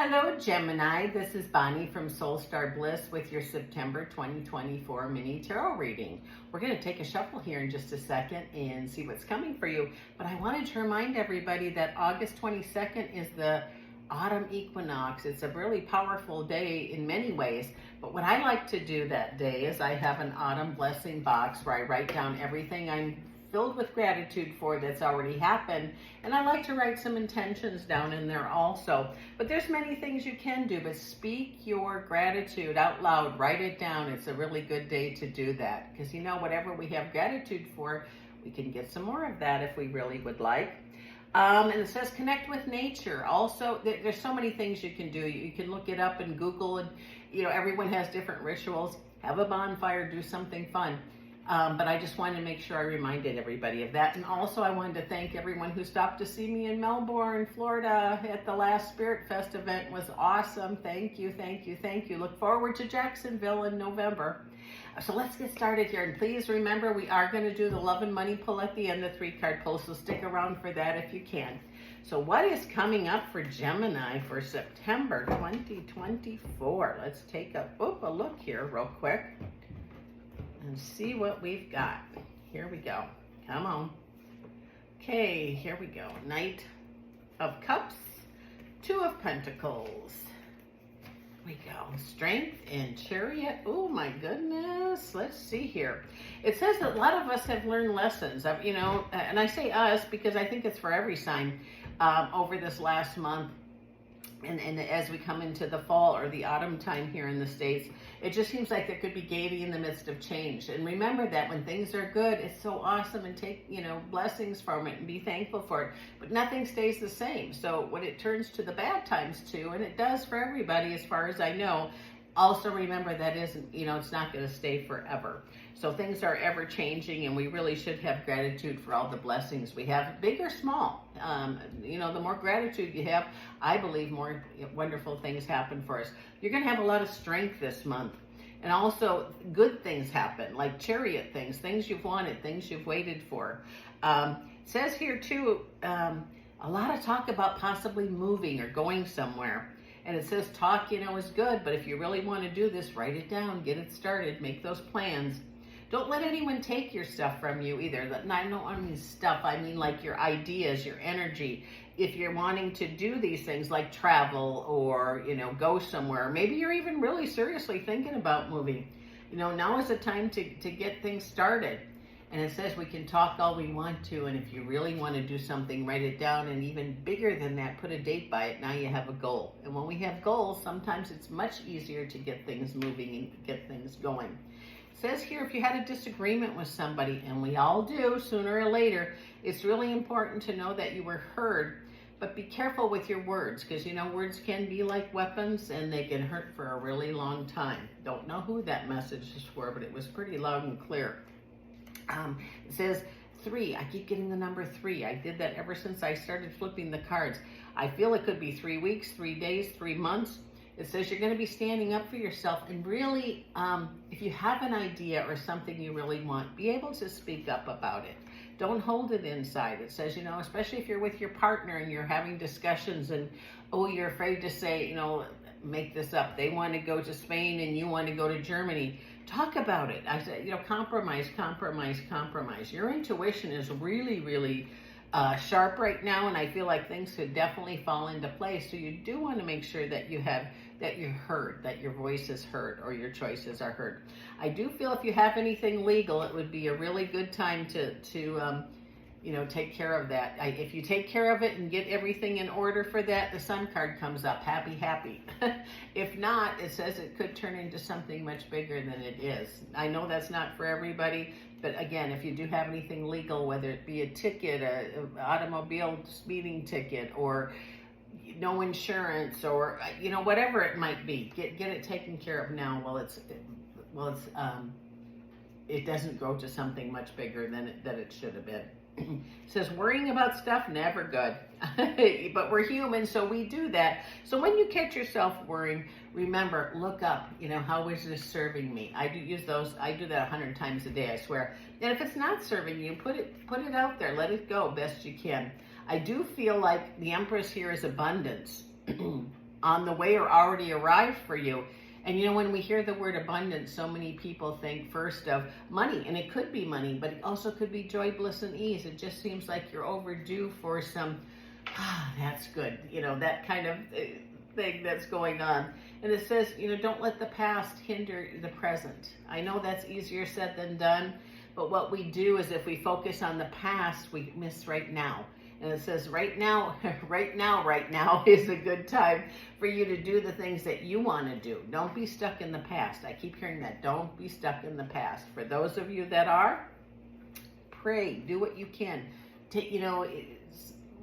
Hello, Gemini. This is Bonnie from Soul Star Bliss with your September 2024 mini tarot reading. We're going to take a shuffle here in just a second and see what's coming for you. But I wanted to remind everybody that August 22nd is the autumn equinox. It's a really powerful day in many ways. But what I like to do that day is I have an autumn blessing box where I write down everything I'm filled with gratitude for that's already happened, and I like to write some intentions down in there also. But there's many things you can do, but speak your gratitude out loud, write it down. It's a really good day to do that, because whatever we have gratitude for, we can get some more of that if we really would like. And it says connect with nature. Also, there's so many things you can do. You can look it up and Google, and everyone has different rituals. Have a bonfire, do something fun. But I just wanted to make sure I reminded everybody of that. And also I wanted to thank everyone who stopped to see me in Melbourne, Florida at the last Spirit Fest event. It was awesome. Thank you, thank you, thank you. Look forward to Jacksonville in November. So let's get started here. And please remember, we are going to do the Love and Money pull at the end, the 3-card pull. So stick around for that if you can. So what is coming up for Gemini for September 2024? Let's take a look here real quick and see what we've got. Here we go. Come on. Okay, here we go. Knight of Cups, 2 of Pentacles. Here we go. Strength and Chariot. Oh my goodness. Let's see here. It says that a lot of us have learned lessons. And I say us because I think it's for every sign over this last month. And as we come into the fall or the autumn time here in the States, it just seems like there could be gaiety in the midst of change. And remember that when things are good, it's so awesome, and take, blessings from it and be thankful for it. But nothing stays the same. So when it turns to the bad times too, and it does for everybody as far as I know, also remember that isn't, it's not going to stay forever. So things are ever changing, and we really should have gratitude for all the blessings we have, big or small. The more gratitude you have, I believe more wonderful things happen for us. You're going to have a lot of strength this month. And also good things happen, like Chariot things you've wanted, things you've waited for. It says here too, a lot of talk about possibly moving or going somewhere. And it says talk, is good, but if you really want to do this, write it down, get it started, make those plans. Don't let anyone take your stuff from you either. I don't mean stuff, I mean like your ideas, your energy. If you're wanting to do these things like travel or, go somewhere, maybe you're even really seriously thinking about moving. Now is the time to get things started. And it says we can talk all we want to, and if you really want to do something, write it down, and even bigger than that, put a date by it. Now you have a goal. And when we have goals, sometimes it's much easier to get things moving and get things going. It says here, if you had a disagreement with somebody, and we all do sooner or later, it's really important to know that you were heard, but be careful with your words, because words can be like weapons, and they can hurt for a really long time. Don't know who that message is for, but it was pretty loud and clear. It says 3. I keep getting the number 3. I did that ever since I started flipping the cards. I feel it could be 3 weeks, 3 days, 3 months. It says you're going to be standing up for yourself, and really, if you have an idea or something you really want, be able to speak up about it. Don't hold it inside. It says, especially if you're with your partner and you're having discussions and, you're afraid to say, make this up. They want to go to Spain and you want to go to Germany. Talk about it. I said, compromise. Your intuition is really, really sharp right now, and I feel like things could definitely fall into place. So you do want to make sure that you're heard, that your voice is heard, or your choices are heard. I do feel if you have anything legal, it would be a really good time to take care of that. If you take care of it and get everything in order for that, the Sun card comes up, happy. If not, it says it could turn into something much bigger than it is. I know that's not for everybody, but again, if you do have anything legal, whether it be a ticket, an automobile speeding ticket, or no insurance, or whatever it might be, get it taken care of now while it doesn't grow to something much bigger than it should have been. It says worrying about stuff, never good. But we're human, so we do that. So when you catch yourself worrying, remember, look up, how is this serving me? I do that 100 times a day, I swear. And if it's not serving you, put it out there, let it go best you can. I do feel like the Empress here is abundance. on the way or already arrived for you. And you know, when we hear the word abundance, so many people think first of money, and it could be money, but it also could be joy, bliss, and ease. It just seems like you're overdue for some, that's good, you know, that kind of thing that's going on. And it says, you know, don't let the past hinder the present. I know that's easier said than done, but what we do is if we focus on the past, we miss right now. And it says right now is a good time for you to do the things that you want to do. Don't be stuck in the past. I keep hearing that. Don't be stuck in the past. For those of you that are, pray, do what you can. You know,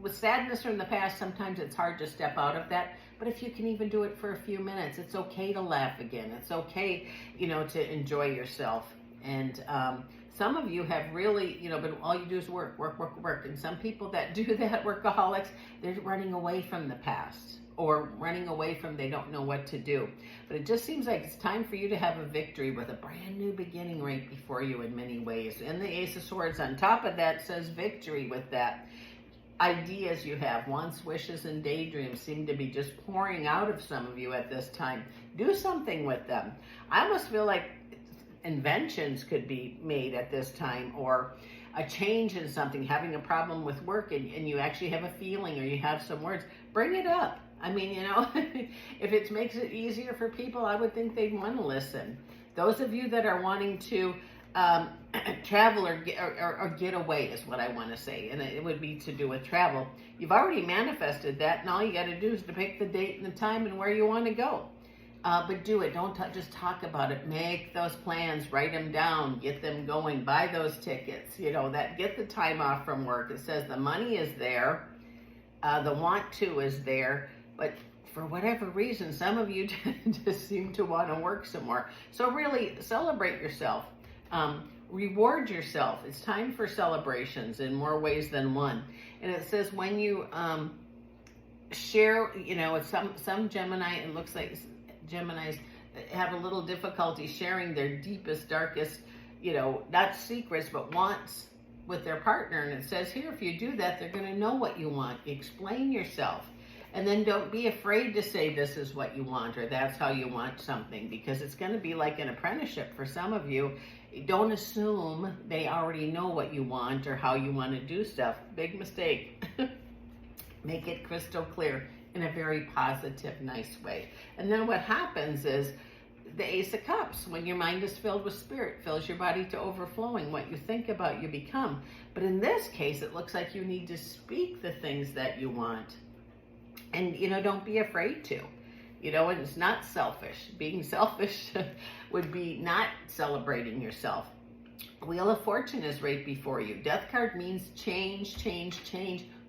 with sadness from the past, sometimes it's hard to step out of that. But if you can even do it for a few minutes, it's okay to laugh again. It's okay, you know, to enjoy yourself. And some of you have really, you know, but all you do is work. And some people that do that, workaholics, they're running away from the past or running away from they don't know what to do. But it just seems like it's time for you to have a victory with a brand new beginning right before you in many ways. And the Ace of Swords on top of that says victory with that. Ideas you have, wants, wishes, and daydreams seem to be just pouring out of some of you at this time. Do something with them. I almost feel like inventions could be made at this time, or a change in something, having a problem with work, and you actually have a feeling or you have some words, bring it up. I mean, you know, if it makes it easier for people, I would think they'd want to listen. Those of you that are wanting to travel or get away is what I want to say, and it would be to do with travel. You've already manifested that, and all you got to do is to pick the date and the time and where you want to go. But do it. Don't just talk about it. Make those plans. Write them down. Get them going. Buy those tickets. You know, get the time off from work. It says the money is there. The want to is there. But for whatever reason, some of you just seem to want to work some more. So really celebrate yourself. Reward yourself. It's time for celebrations in more ways than one. And it says when you share, you know, with some Gemini, it looks like Geminis have a little difficulty sharing their deepest, darkest, you know, not secrets, but wants with their partner. And it says here, if you do that, they're going to know what you want. Explain yourself. And then don't be afraid to say this is what you want or that's how you want something, because it's going to be like an apprenticeship for some of you. Don't assume they already know what you want or how you want to do stuff. Big mistake. Make it crystal clear in a very positive, nice way. And then what happens is the Ace of Cups, when your mind is filled with spirit, fills your body to overflowing. What you think about, you become. But in this case, it looks like you need to speak the things that you want. And, you know, don't be afraid to. You know, and it's not selfish. Being selfish would be not celebrating yourself. Wheel of Fortune is right before you. Death card means change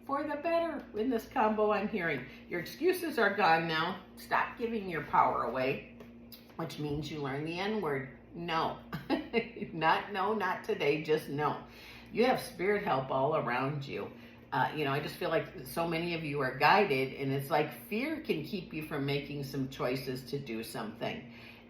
for the better in this combo I'm hearing. Your excuses are gone now. Stop giving your power away, which means you learn the N word. No. Not no, not today, just no. You have spirit help all around you. You know, I just feel like so many of you are guided, and it's like fear can keep you from making some choices to do something.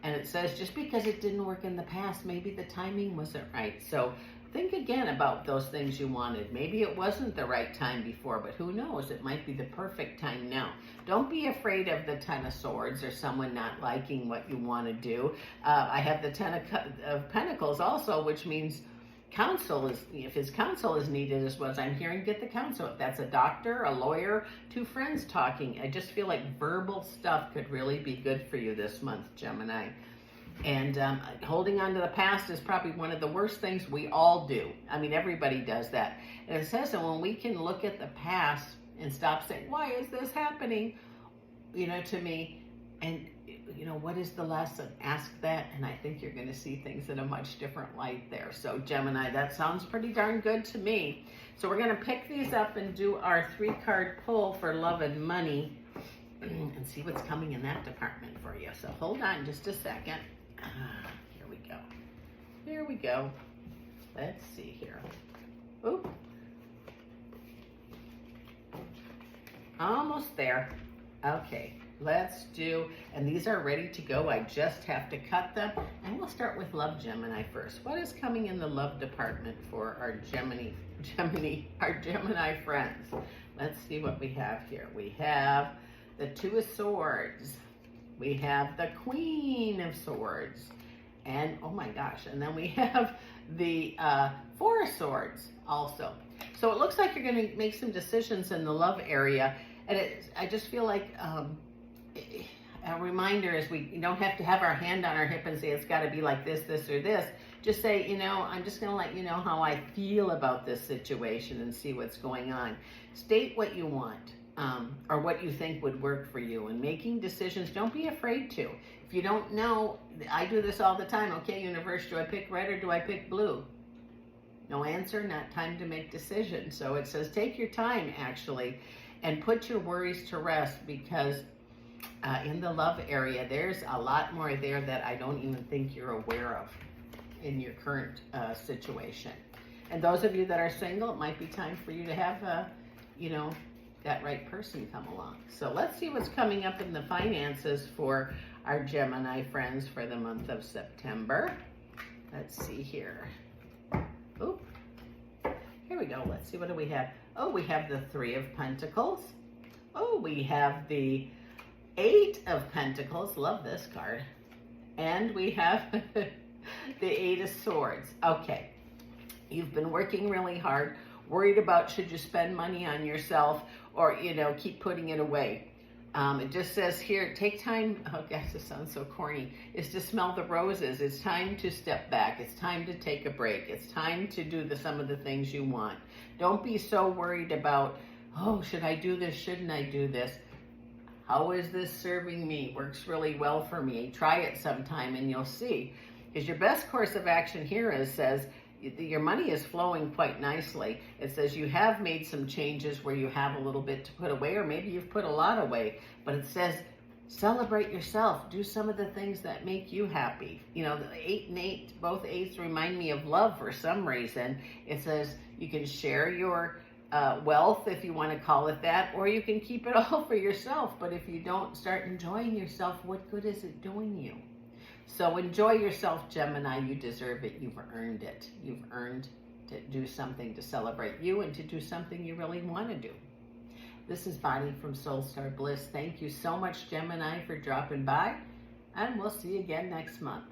And it says just because it didn't work in the past, maybe the timing wasn't right. So think again about those things you wanted. Maybe it wasn't the right time before, but who knows? It might be the perfect time now. Don't be afraid of the Ten of Swords or someone not liking what you want to do. I have the Ten of Pentacles also, which means counsel is, if his counsel is needed, is what I'm hearing, get the counsel. If that's a doctor, a lawyer, two friends talking. I just feel like verbal stuff could really be good for you this month, Gemini. And holding on to the past is probably one of the worst things we all do. I mean, everybody does that. And it says that when we can look at the past and stop saying, why is this happening, you know, to me, and you know, what is the lesson? Ask that, and I think you're going to see things in a much different light there. So Gemini, that sounds pretty darn good to me. So we're going to pick these up and do our 3-card pull for love and money and see what's coming in that department for you. So hold on just a second. Here we go. Here we go. Let's see here. Oop. Almost there. Okay. Let's do, and these are ready to go. I just have to cut them. And we'll start with Love Gemini first. What is coming in the love department for our Gemini friends? Let's see what we have here. We have the Two of Swords. We have the Queen of Swords. And, oh my gosh, and then we have the Four of Swords also. So it looks like you're going to make some decisions in the love area. And I just feel like a reminder is we don't have to have our hand on our hip and say it's got to be like this, this, or this. Just say, you know, I'm just going to let you know how I feel about this situation and see what's going on. State what you want. Or what you think would work for you. And making decisions, don't be afraid to. If you don't know, I do this all the time. Okay, universe, do I pick red or do I pick blue? No answer, not time to make decisions. So it says take your time, actually, and put your worries to rest, because in the love area, there's a lot more there that I don't even think you're aware of in your current situation. And those of you that are single, it might be time for you to have, you know, that right person come along. So let's see what's coming up in the finances for our Gemini friends for the month of September. Let's see here. Oop. Here we go. Let's see, what do we have? Oh, we have the Three of Pentacles. Oh, we have the Eight of Pentacles. Love this card. And we have the Eight of Swords. Okay. You've been working really hard, worried about should you spend money on yourself or, you know, keep putting it away. It just says here, take time, oh gosh, this sounds so corny, is to smell the roses. It's time to step back. It's time to take a break. It's time to do some of the things you want. Don't be so worried about, oh, should I do this? Shouldn't I do this? How is this serving me? Works really well for me. Try it sometime and you'll see. Because your best course of action here says, your money is flowing quite nicely. It says you have made some changes where you have a little bit to put away, or maybe you've put a lot away, but it says celebrate yourself. Do some of the things that make you happy. You know, the 8 and 8, both 8s remind me of love for some reason. It says you can share your wealth, if you want to call it that, or you can keep it all for yourself. But if you don't start enjoying yourself, what good is it doing you? So enjoy yourself, Gemini. You deserve it. You've earned it. You've earned to do something to celebrate you and to do something you really want to do. This is Bonnie from Soul Star Bliss. Thank you so much, Gemini, for dropping by, and we'll see you again next month.